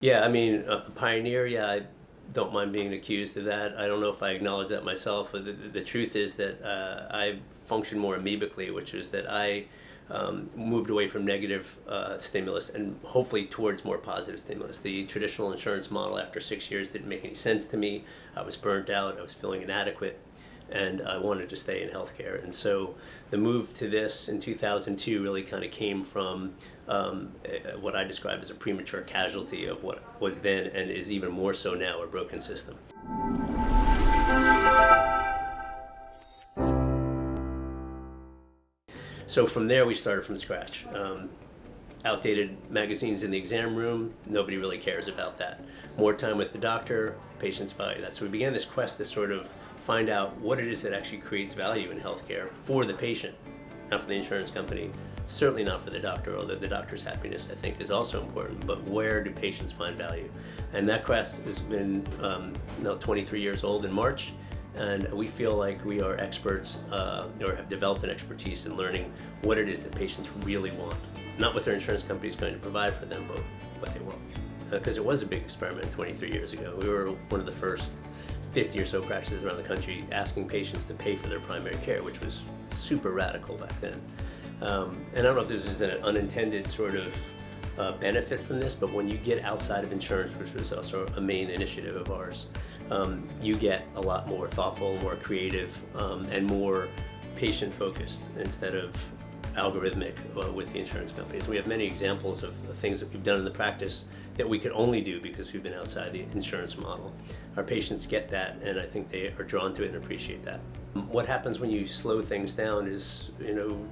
Yeah, I mean, a pioneer, yeah, I don't mind being accused of that. I don't know if I acknowledge that myself, but the truth is that I function more amebically, which is that I moved away from negative stimulus and hopefully towards more positive stimulus. The traditional insurance model after 6 years didn't make any sense to me. I was burnt out, I was feeling inadequate, and I wanted to stay in healthcare. And so the move to this in 2002 really kind of came from what I describe as a premature casualty of what was then and is even more so now a broken system. So from there we started from scratch. Outdated magazines in the exam room, nobody really cares about that. More time with the doctor, patients value that. So we began this quest to sort of find out what it is that actually creates value in healthcare for the patient, not for the insurance company, certainly not for the doctor, although the doctor's happiness I think is also important, but where do patients find value? And that quest has been now 23 years old in March, and we feel like we are experts or have developed an expertise in learning what it is that patients really want. Not what their insurance company is going to provide for them, but what they want. Because it was a big experiment 23 years ago. We were one of the first 50 or so practices around the country asking patients to pay for their primary care, which was super radical back then. And I don't know if this is an unintended sort of benefit from this, but when you get outside of insurance, which was also a main initiative of ours, you get a lot more thoughtful, more creative, and more patient-focused instead of algorithmic with the insurance companies. We have many examples of things that we've done in the practice that we could only do because we've been outside the insurance model. Our patients get that, and I think they are drawn to it and appreciate that. What happens when you slow things down is,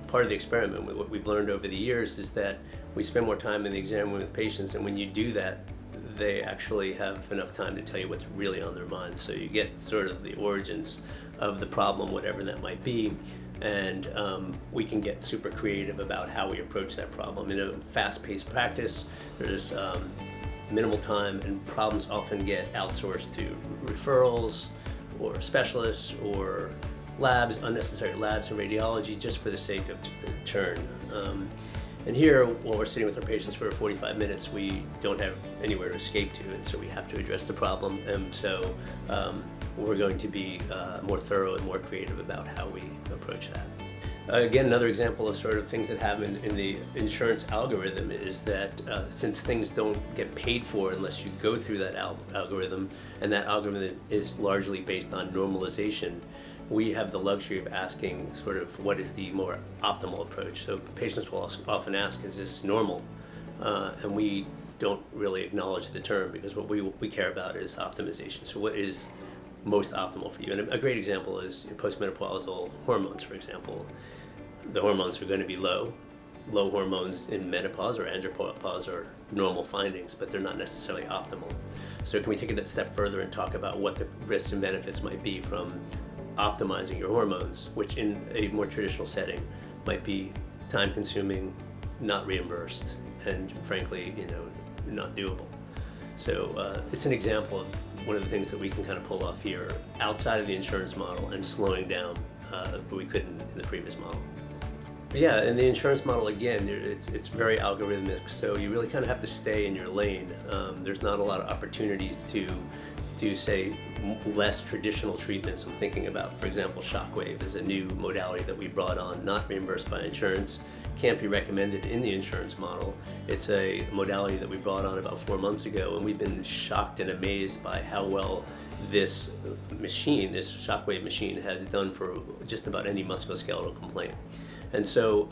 part of the experiment. What we've learned over the years is that we spend more time in the exam room with patients, and when you do that, they actually have enough time to tell you what's really on their minds. So you get sort of the origins of the problem, whatever that might be, and we can get super creative about how we approach that problem. In a fast-paced practice, there's minimal time, and problems often get outsourced to referrals or specialists or labs, unnecessary labs and radiology, just for the sake of churn. And here, while we're sitting with our patients for 45 minutes, we don't have anywhere to escape to, and so we have to address the problem. And so we're going to be more thorough and more creative about how we approach that. Again, another example of sort of things that happen in the insurance algorithm is that since things don't get paid for unless you go through that algorithm, and that algorithm is largely based on normalization, we have the luxury of asking sort of what is the more optimal approach. So patients will often ask, is this normal? And we don't really acknowledge the term because what we care about is optimization. So what is most optimal for you? And a great example is postmenopausal hormones, for example. The hormones are going to be low. Low hormones in menopause or andropause are normal findings, but they're not necessarily optimal. So can we take it a step further and talk about what the risks and benefits might be from optimizing your hormones, which in a more traditional setting might be time-consuming, not reimbursed, and frankly, not doable. So it's an example of one of the things that we can kind of pull off here outside of the insurance model and slowing down, but we couldn't in the previous model. Yeah, in the insurance model, again, it's very algorithmic, so you really kind of have to stay in your lane. There's not a lot of opportunities to say less traditional treatments. I'm thinking about, for example, shockwave is a new modality that we brought on, not reimbursed by insurance, can't be recommended in the insurance model. It's a modality that we brought on about 4 months ago, and we've been shocked and amazed by how well this machine, this shockwave machine, has done for just about any musculoskeletal complaint. And so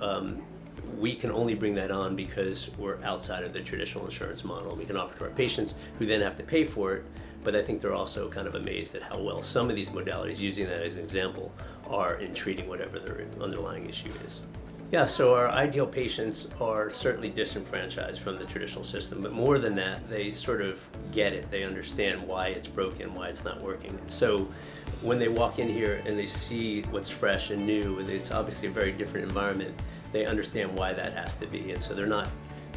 we can only bring that on because we're outside of the traditional insurance model. We can offer to our patients who then have to pay for it, but I think they're also kind of amazed at how well some of these modalities, using that as an example, are in treating whatever their underlying issue is. Yeah, so our ideal patients are certainly disenfranchised from the traditional system, but more than that, they sort of get it. They understand why it's broken, why it's not working. And so when they walk in here and they see what's fresh and new, and it's obviously a very different environment, they understand why that has to be. And so they're not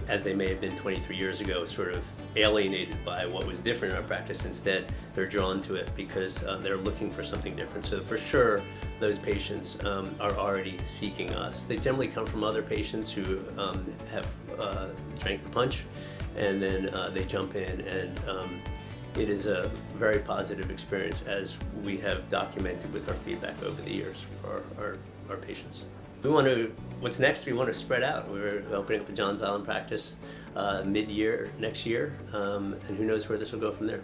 as they may have been 23 years ago, sort of alienated by what was different in our practice. Instead, they're drawn to it because they're looking for something different. So for sure, those patients are already seeking us. They generally come from other patients who have drank the punch, and then they jump in, and it is a very positive experience, as we have documented with our feedback over the years for our patients. What's next, we want to spread out. We're opening up a Johns Island practice mid-year next year, and who knows where this will go from there.